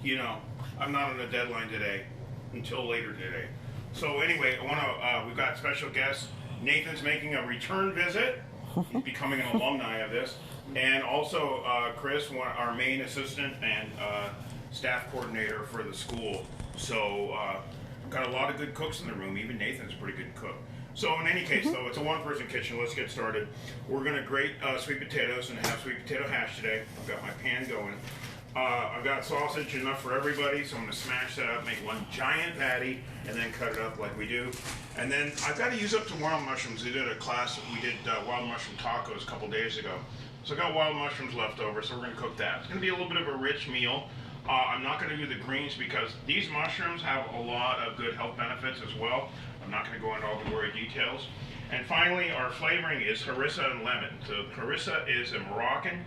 you know, I'm not on a deadline today until later today. So anyway, we've got special guests. Nathan's making a return visit. He's becoming an alumni of this. And also Chris, our main assistant and staff coordinator for the school. So got a lot of good cooks in the room. Even Nathan's a pretty good cook. So in any case, though, it's a one-person kitchen. Let's get started. We're going to grate sweet potatoes and have sweet potato hash today. I've got my pan going. I've got sausage enough for everybody, so I'm going to smash that up, make one giant patty, and then cut it up like we do. And then I've got to use up some wild mushrooms. We did a class, we did wild mushroom tacos a couple days ago. So I got wild mushrooms left over, so we're going to cook that. It's going to be a little bit of a rich meal. I'm not going to do the greens because these mushrooms have a lot of good health benefits as well. I'm not going to go into all the gory details. And finally, our flavoring is harissa and lemon. So harissa is a Moroccan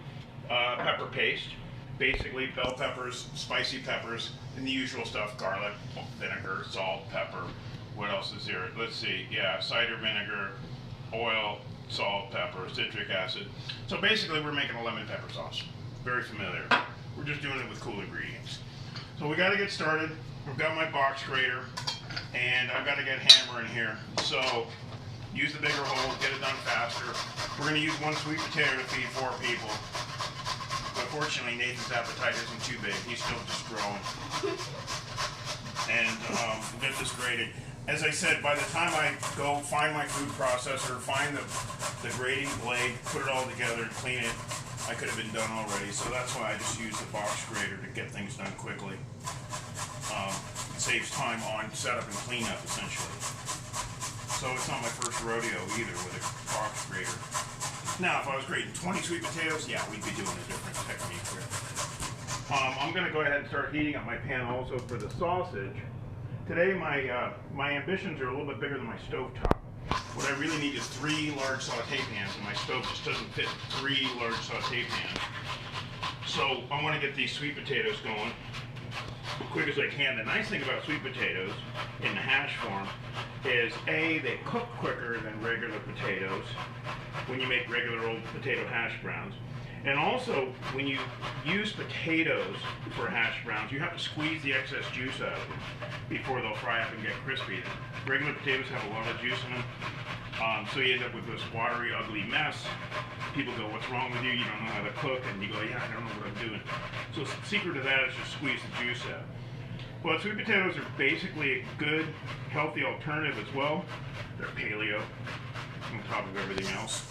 pepper paste. Basically bell peppers, spicy peppers, and the usual stuff: garlic, vinegar, salt, pepper. What else is there? Let's see. Yeah, cider vinegar, oil, salt, pepper, citric acid. So basically we're making a lemon pepper sauce. Very familiar. We're just doing it with cool ingredients. So we got to get started. I've got my box grater, and I've got to get hammer in here. So use the bigger hole, get it done faster. We're going to use one sweet potato to feed 4 people. But fortunately, Nathan's appetite isn't too big. He's still just growing. And we'll get this grated. As I said, by the time I go find my food processor, find the grating blade, put it all together, clean it, I could have been done already. So that's why I just use the box grater to get things done quickly. It saves time on setup and cleanup, essentially. So it's not my first rodeo either with a box grater. Now, if I was grating 20 sweet potatoes, yeah, we'd be doing a different technique here. I'm going to go ahead and start heating up my pan also for the sausage. Today, my ambitions are a little bit bigger than my stovetop. What I really need is 3 large saute pans, and my stove just doesn't fit 3 large saute pans. So I want to get these sweet potatoes going as quick as I can. The nice thing about sweet potatoes in the hash form is A, they cook quicker than regular potatoes when you make regular old potato hash browns. And also, when you use potatoes for hash browns, you have to squeeze the excess juice out of them before they'll fry up and get crispy. Regular potatoes have a lot of juice in them, so you end up with this watery, ugly mess. People go, what's wrong with you? You don't know how to cook. And you go, yeah, I don't know what I'm doing. So the secret to that is just squeeze the juice out. Well, sweet potatoes are basically a good, healthy alternative as well. They're paleo on top of everything else.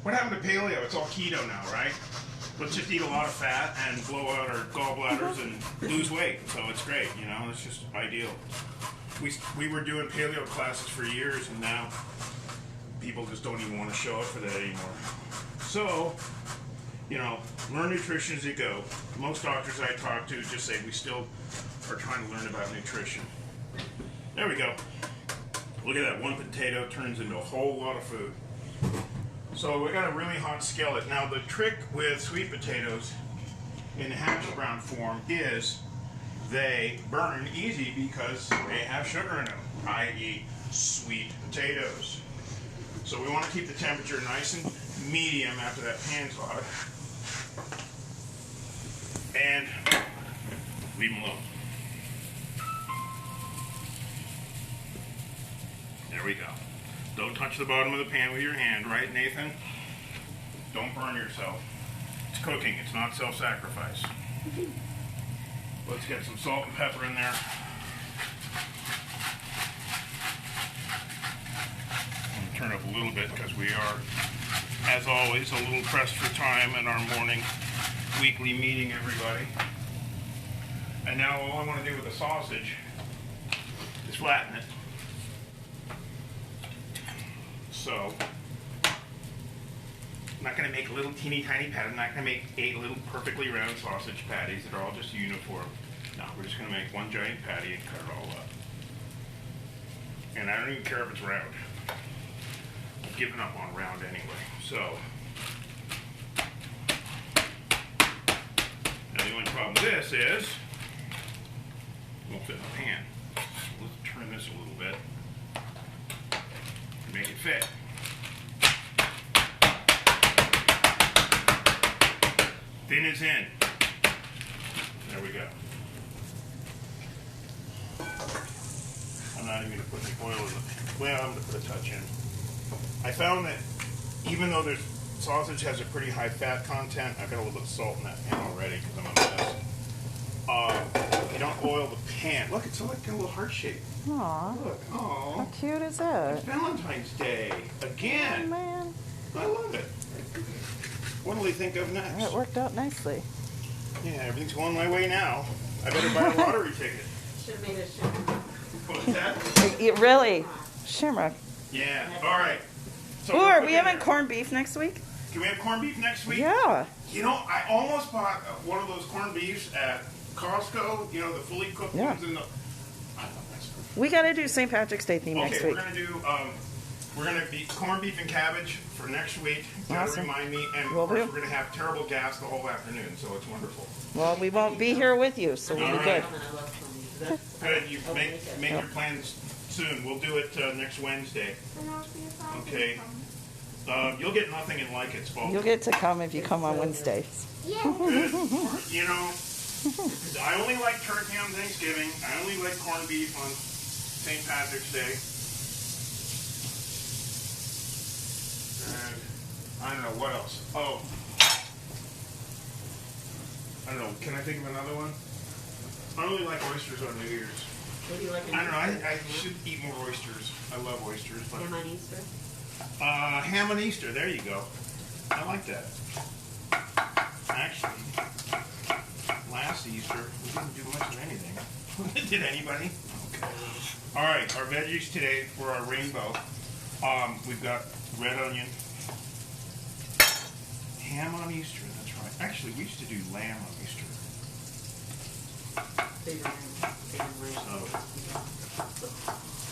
What happened to paleo? It's all keto now, right? Let's just eat a lot of fat and blow out our gallbladders and lose weight. So it's great, you know, it's just ideal. We were doing paleo classes for years, and now people just don't even want to show up for that anymore. So, you know, learn nutrition as you go. Most doctors I talk to just say we still are trying to learn about nutrition. There we go. Look at that. One potato turns into a whole lot of food. So we got a really hot skillet. Now the trick with sweet potatoes in hash brown form is they burn easy because they have sugar in them, i.e. sweet potatoes. So we want to keep the temperature nice and medium after that pan's hot. And leave them alone. There we go. Don't touch the bottom of the pan with your hand, right, Nathan? Don't burn yourself. It's cooking, it's not self-sacrifice. Let's get some salt and pepper in there. I'm going to turn up a little bit because we are, as always, a little pressed for time in our morning weekly meeting, everybody. And now all I want to do with the sausage is flatten it. So, I'm not going to make little teeny tiny patties. I'm not going to make 8 little perfectly round sausage patties that are all just uniform. No, we're just going to make one giant patty and cut it all up. And I don't even care if it's round. I've given up on round anyway. So, now the only problem with this is, it won't fit in the pan. Let's turn this a little bit. Make it fit. Thin is in. There we go. not even going to put any oil in the pan. Well, I'm going to put a touch in. I found that even though there's sausage has a pretty high fat content, I've got a little bit of salt in that pan already because I'm a mess. You don't oil the pan. Look, it's like a little heart shape. Aw. Look, oh. How cute is that? It's Valentine's Day again. Oh, man. I love it. What will he think of next? That worked out nicely. Yeah, everything's going my way now. I better buy a lottery ticket. Should have made a shimmer. What's that? It really? Shamrock. Yeah, all right. So Ooh, we're are we cooking having there. corned beef next week? Can we have corned beef next week? Yeah. You know, I almost bought one of those corned beefs at Costco. You know, the fully cooked Yeah. ones in the. I thought that's perfect. We got to do St. Patrick's Day theme next Okay, week. we're gonna be corned beef and cabbage for next week. Gotta Awesome. remind me, and Will of course do. we're gonna have terrible gas the whole afternoon, so it's wonderful. Well, we won't be here with you, so we'll All be right. good. I love corned beef. Good, you make your plans soon. We'll do it next Wednesday. Okay. You'll get nothing and like it's fault. You'll get to come if you come on Wednesday. Good. You know, I only like turkey on Thanksgiving. I only like corned beef on St. Patrick's Day. And I don't know what else. Oh, I don't know. Can I think of another one? I only like oysters on New Year's. What do you like? I don't know. I should eat more oysters. I love oysters, but Ham on Easter? ham on Easter. There you go. I like that. Actually, last Easter we didn't do much of anything. Did anybody? Okay. All right. Our veggies today for our rainbow. We've got red onion, ham on Easter. That's right. Actually, we used to do lamb on Easter. Big lamb. So,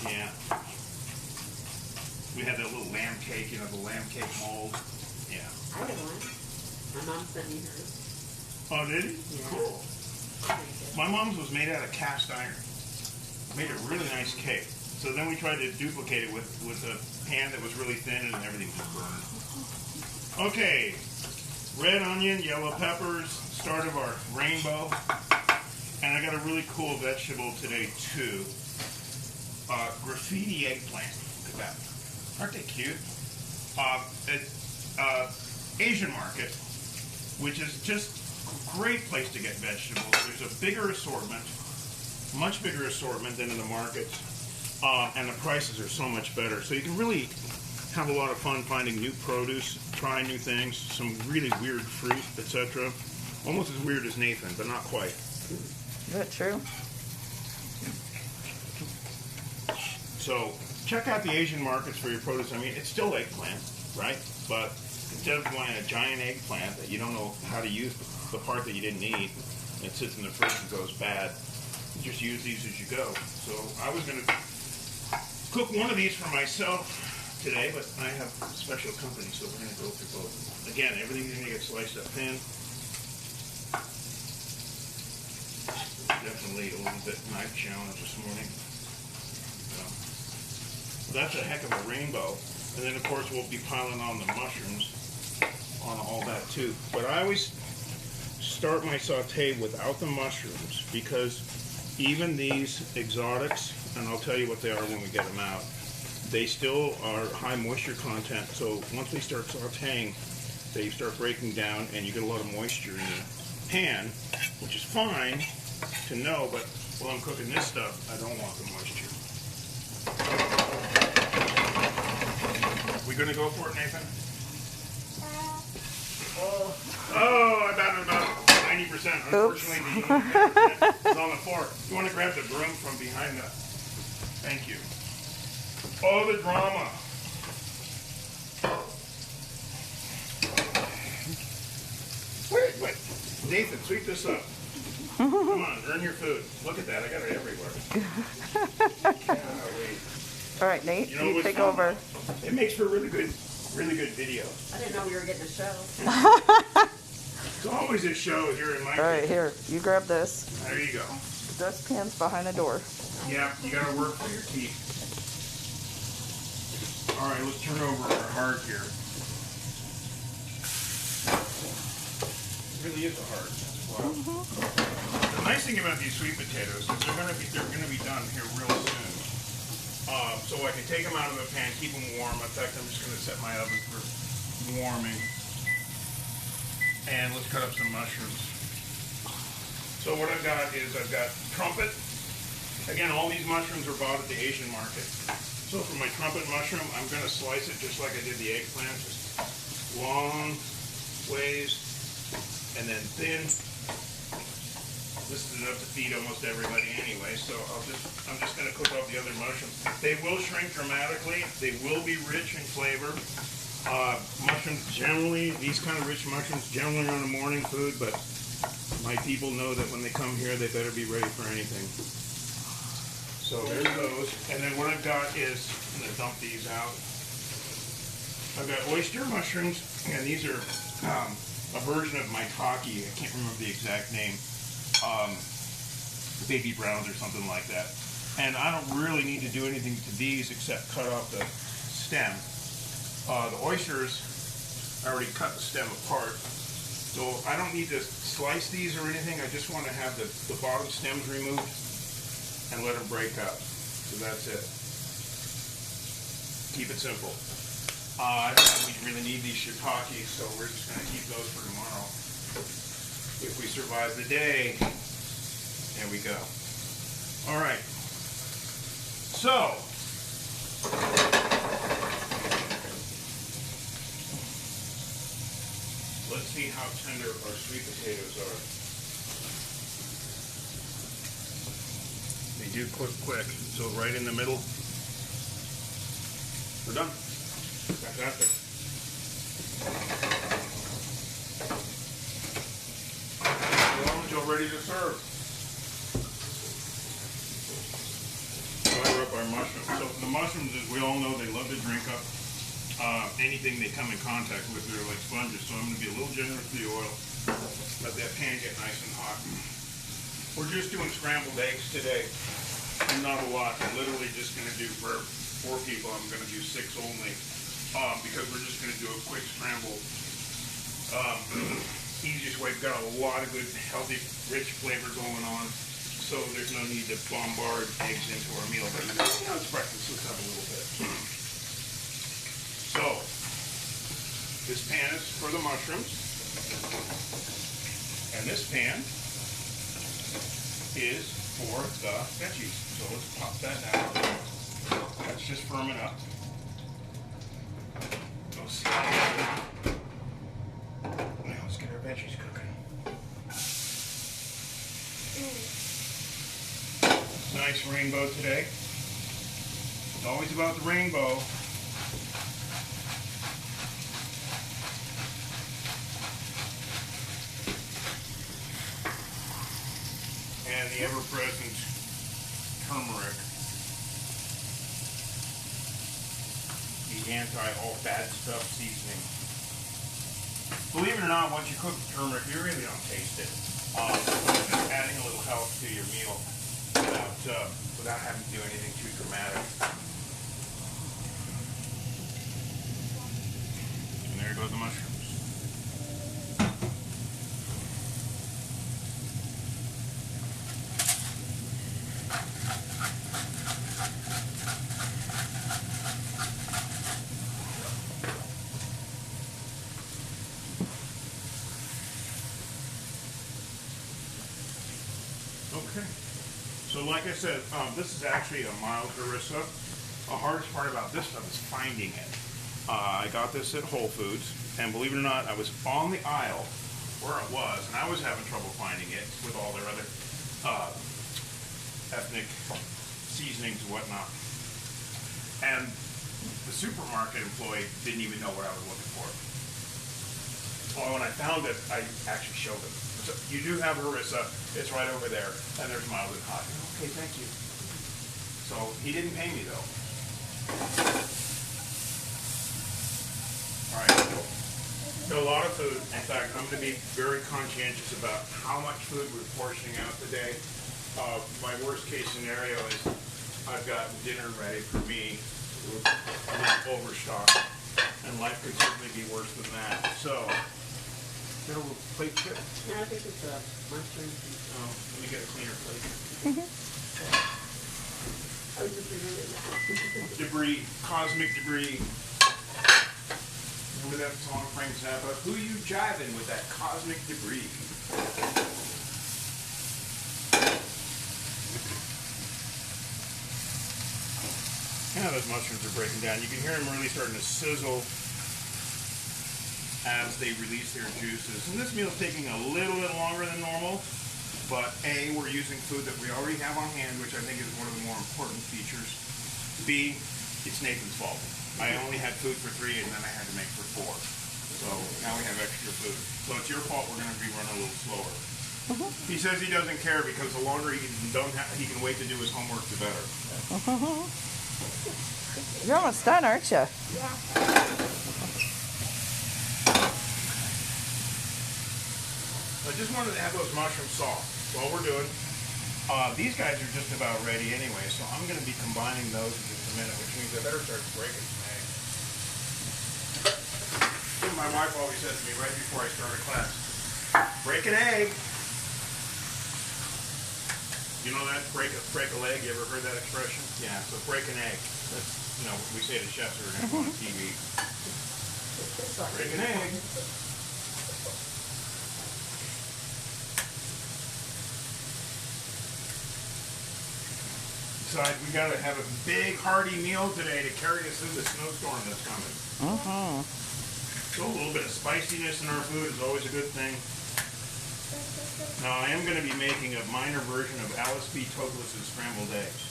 yeah. We had that little lamb cake, you know, the lamb cake mold. Yeah. I had one. My mom sent me hers. Oh, did he? Yeah. Cool. My mom's was made out of cast iron. Made a really nice cake. So then we tried to duplicate it with a pan that was really thin and everything was burned. Okay. Red onion, yellow peppers, start of our rainbow. And I got a really cool vegetable today too. Graffiti eggplant. Look at that. Aren't they cute? Asian market, which is just a great place to get vegetables. There's a bigger assortment, much bigger assortment than in the markets, and the prices are so much better. So you can really have a lot of fun finding new produce, trying new things, some really weird fruit, etc. Almost as weird as Nathan, but not quite. Is that true? So check out the Asian markets for your produce. I mean, it's still eggplant, right? But instead of buying a giant eggplant that you don't know how to use, the part that you didn't eat, and it sits in the fridge and goes bad, you just use these as you go. So I was going to cook one of these for myself today, but I have special company, so we're going to go through both. Again, everything's going to get sliced up thin. Definitely a little bit knife challenge this morning. That's a heck of a rainbow. And then, of course, we'll be piling on the mushrooms on all that, too. But I always start my saute without the mushrooms because even these exotics, and I'll tell you what they are when we get them out, they still are high moisture content. So once we start sauteing, they start breaking down, and you get a lot of moisture in the pan, which is fine to know, but while I'm cooking this stuff, I don't want the moisture. We gonna go for it, Nathan? Oh, about 90%. Unfortunately, it's on the floor. You want to grab the broom from behind the... Thank you. Oh, the drama. Wait. Nathan, sweep this up. Come on, earn your food. Look at that, I got it everywhere. Golly. All right, Nate, You know you what's take fun? over. It makes for really good video. I didn't know we were getting a show. It's always a show here in my All right, kitchen. here, you grab this. There you go. The dustpan's behind the door. Yeah, you gotta work for your keep. All right, let's turn over our heart here. It really is a heart. Wow. The nice thing about these sweet potatoes is they're gonna be done here real soon. So I can take them out of the pan, keep them warm. In fact, I'm just going to set my oven for warming. And let's cut up some mushrooms. So what I've got is I've got trumpet. Again, all these mushrooms are bought at the Asian market. So for my trumpet mushroom, I'm going to slice it just like I did the eggplant, just long ways and then thin. This is enough to feed almost everybody anyway, so I'm just going to cook up the other mushrooms. They will shrink dramatically. They will be rich in flavor. Mushrooms generally, these kind of rich mushrooms generally are on a morning food, but my people know that when they come here, they better be ready for anything. So there's those. And then what I've got is, I'm going to dump these out. I've got oyster mushrooms, and these are a version of maitake. I can't remember the exact name. Baby browns or something like that. And I don't really need to do anything to these except cut off the stem. The oysters, I already cut the stem apart. So I don't need to slice these or anything. I just want to have the bottom stems removed and let them break up. So that's it. Keep it simple. I don't think we really need these shiitake, so we're just going to keep those for tomorrow. If we survive the day, there we go. All right. So, let's see how tender our sweet potatoes are. They do cook quick, so right in the middle. We're done. Fantastic. Warm until ready to serve. Fire up our mushrooms. So the mushrooms, as we all know, they love to drink up anything they come in contact with. They're like sponges, so I'm going to be a little generous with the oil. Let that pan get nice and hot. We're just doing scrambled eggs today. Not a lot. I'm literally just going to do, for 4 people, I'm going to do 6 only. Because we're just going to do a quick scramble. Easiest way. We've got a lot of good, healthy, rich flavor going on. So there's no need to bombard eggs into our meal. But it's breakfast. Let's have a little bit. So, this pan is for the mushrooms. And this pan is for the veggies. So let's pop that down. That's just firming up. Go slide. Now let's get our veggies cooking. Nice rainbow today. It's always about the rainbow. And the ever-present turmeric. The anti-all-bad-stuff seasoning. Believe it or not, once you cook the turmeric, you really don't taste it. Just adding a little health to your meal without having to do anything too dramatic. And there goes the mushrooms. Okay. So like I said, this is actually a mild harissa. The hardest part about this stuff is finding it. I got this at Whole Foods, and believe it or not, I was on the aisle where it was, and I was having trouble finding it with all their other ethnic seasonings and whatnot. And the supermarket employee didn't even know what I was looking for. Well, when I found it, I actually showed him. So you do have harissa. It's right over there, and there's mild and hot. Okay, thank you. So he didn't pay me though. All right. Got a lot of food. In fact, I'm going to be very conscientious about how much food we're portioning out today. My worst case scenario is I've got dinner ready for me. I'm overstocked, and life could certainly be worse than that. So. Get a little plate chip. Yeah, I think it's a mushroom. Oh, let me get a cleaner plate. I was just remembering that. Debris, cosmic debris. Remember that song, Frank Zappa? Who you jiving with that cosmic debris? Now those mushrooms are breaking down. You can hear them really starting to sizzle as they release their juices. And this meal's taking a little bit longer than normal, but A, we're using food that we already have on hand, which I think is one of the more important features. B, it's Nathan's fault. I only had food for 3 and then I had to make for 4. So now we have extra food. So it's your fault we're going to be running a little slower. He says he doesn't care because the longer he can wait to do his homework, the better. You're almost done, aren't you? Yeah. I just wanted to have those mushrooms soft. That's all we're doing. These guys are just about ready anyway, so I'm going to be combining those in just a minute, which means I better start breaking some eggs. My wife always says to me right before I start a class, break an egg. You know that? Break a leg? You ever heard that expression? Yeah, so break an egg. That's, you know, what we say to chefs who are going to go on TV. Break an egg. Besides, we got to have a big hearty meal today to carry us through the snowstorm that's coming. So a little bit of spiciness in our food is always a good thing. Now I am going to be making a minor version of Alice B. Toklas' scrambled eggs.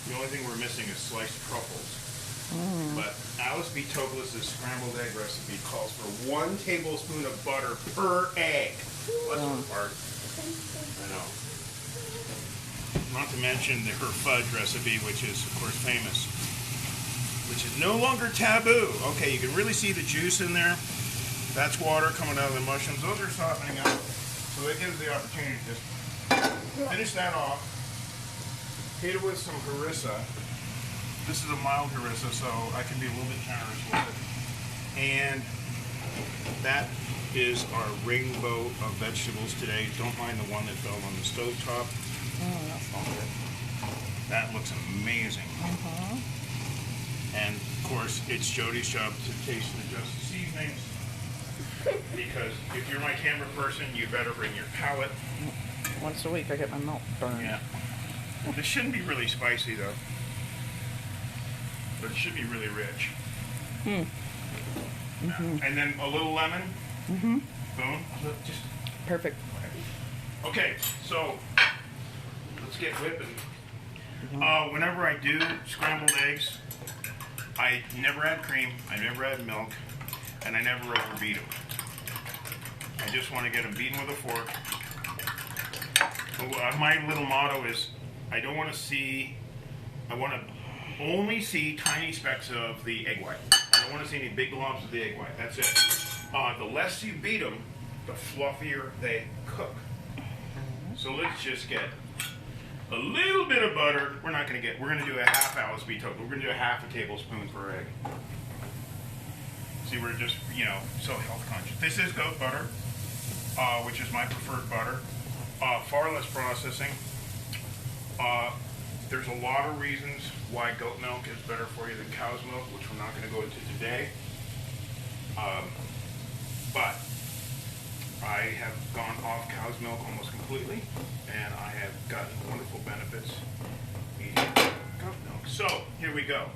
The only thing we're missing is sliced truffles. But Alice B. Toklas' scrambled egg recipe calls for 1 tablespoon of butter per egg. Bless her heart. I know. Not to mention her fudge recipe, which is, of course, famous. Which is no longer taboo. Okay, you can really see the juice in there. That's water coming out of the mushrooms. Those are softening up. So that gives the opportunity to just finish that off. Hit it with some Harissa. This is a mild Harissa, so I can be a little bit generous with it. And that is our rainbow of vegetables today. Don't mind the one that fell on the stovetop. That's not good. That looks amazing. And of course, it's Jody's job to taste and adjust the seasonings. Because if you're my camera person, you better bring your palate. Once a week I get my mouth burned. Yeah. Well, this shouldn't be really spicy though. But it should be really rich. Yeah. And then a little lemon. Boom. Just Perfect. okay, so let's get whipping. Whenever I do scrambled eggs, I never add cream, I never add milk, and I never overbeat them. I just want to get them beaten with a fork. My little motto is, I want to only see tiny specks of the egg white. I don't want to see any big globs of the egg white. That's it. The less you beat them, the fluffier they cook. So let's just get a little bit of butter. We're going to do a half Alice B. Toklas. We're going to do a half a tablespoon per egg. See, we're just, so health conscious. This is goat butter, which is my preferred butter. Far less processing. There's a lot of reasons why goat milk is better for you than cow's milk, which we're not going to go into today. But I have gone off cow's milk almost completely, and I have gotten wonderful benefits eating goat milk. So, here we go.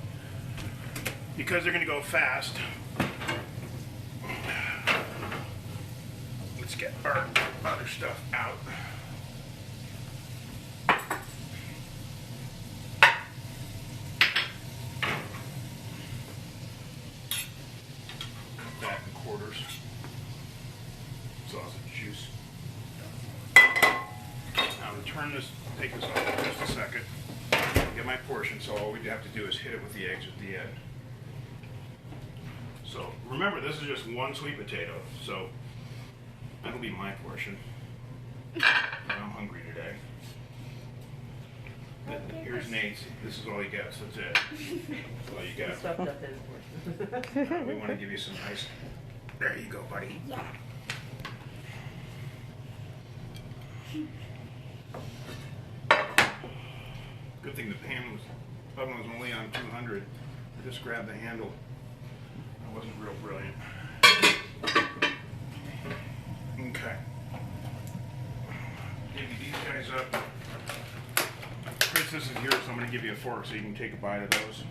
Because they're going to go fast, let's get our other stuff out. That in quarters. Sausage juice. Now to turn this, take this off for just a second. Get my portion, so all we have to do is hit it with the eggs at the end. So remember, this is just 1 sweet potato, so that'll be my portion. I'm hungry today. Here's Nate's. This is all he gets. That's it. That's all you get. Stuffed up his portion. We want to give you some nice. There you go, buddy. Yeah. Good thing the oven was only on 200. I just grabbed the handle. That wasn't real brilliant. Okay. Divvy these guys up. Princess is here, so I'm going to give you a fork so you can take a bite of those.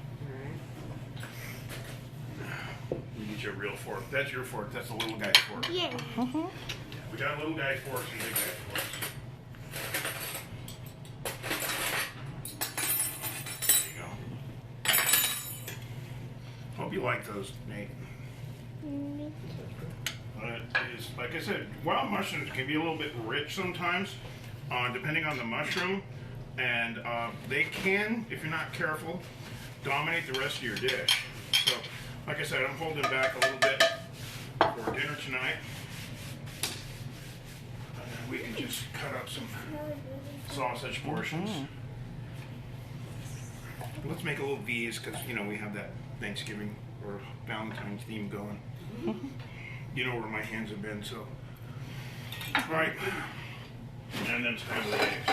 You get you a real fork. That's your fork. That's the little guy's fork. Yeah. Mm-hmm. We got little guy forks and big guy forks. There you go. Hope you like those, Nate. It is, like I said, wild mushrooms can be a little bit rich sometimes, depending on the mushroom, and they can, if you're not careful, dominate the rest of your dish. So, like I said, I'm holding back a little bit for dinner tonight. And then we can just cut up some sausage portions. Let's make a little V's because, you know, we have that Thanksgiving or Valentine's theme going. You know where my hands have been, so. Right. And then scrambled eggs.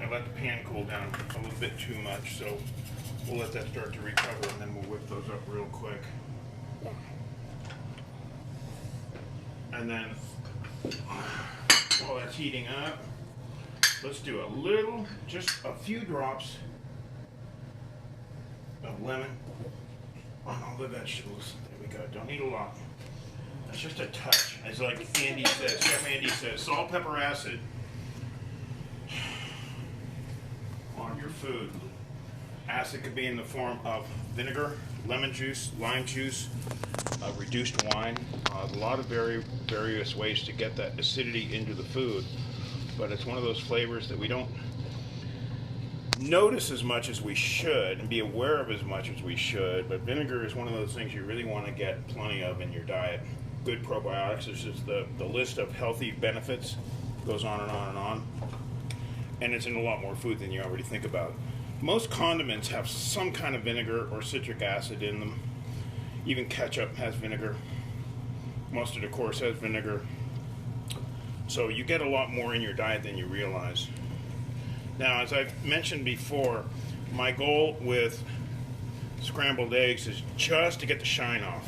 I let the pan cool down a little bit too much, so we'll let that start to recover and then we'll whip those up real quick. And then while that's heating up, let's do a little, just a few drops of lemon on all the vegetables. There we go. Don't need a lot. That's just a touch. As like Andy says, Chef Andy says, salt, pepper, acid on your food. Acid could be in the form of vinegar, lemon juice, lime juice, reduced wine. A lot of various ways to get that acidity into the food, but it's one of those flavors that we don't notice as much as we should and be aware of as much as we should. But vinegar is one of those things you really want to get plenty of in your diet. Good probiotics. This is the list of healthy benefits. Goes on and on and on. And it's in a lot more food than you already think about. Most condiments have some kind of vinegar or citric acid in them. Even ketchup has vinegar. Mustard, of course, has vinegar. So you get a lot more in your diet than you realize. Now, as I've mentioned before, my goal with scrambled eggs is just to get the shine off.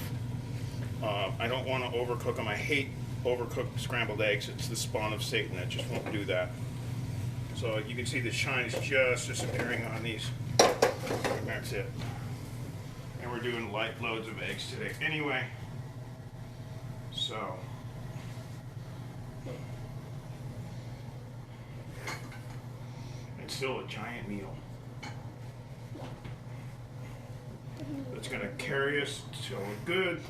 I don't want to overcook them. I hate overcooked scrambled eggs. It's the spawn of Satan. I just won't do that. So you can see the shine is just disappearing on these. That's it. And we're doing light loads of eggs today anyway. So it's still a giant meal. That's going to carry us till a good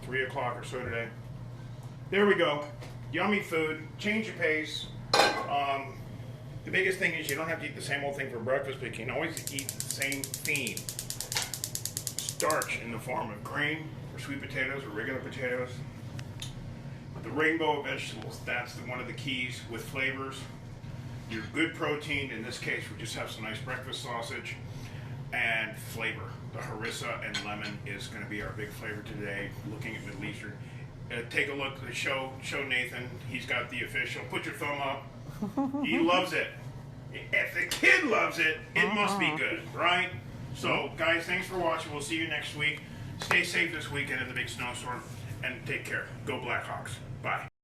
3 o'clock or so today. There we go. Yummy food. Change your pace. The biggest thing is you don't have to eat the same old thing for breakfast, but you can always eat the same theme. Starch in the form of grain or sweet potatoes or regular potatoes. But the rainbow of vegetables, that's one of the keys with flavors. Your good protein, in this case we just have some nice breakfast sausage, and flavor. The harissa and lemon is going to be our big flavor today, looking at Middle Eastern. Take a look at the show Nathan, he's got the official, put your thumb up. He loves it. If the kid loves it, it must be good, right? So, guys, thanks for watching. We'll see you next week. Stay safe this weekend in the big snowstorm, and take care. Go Blackhawks. Bye.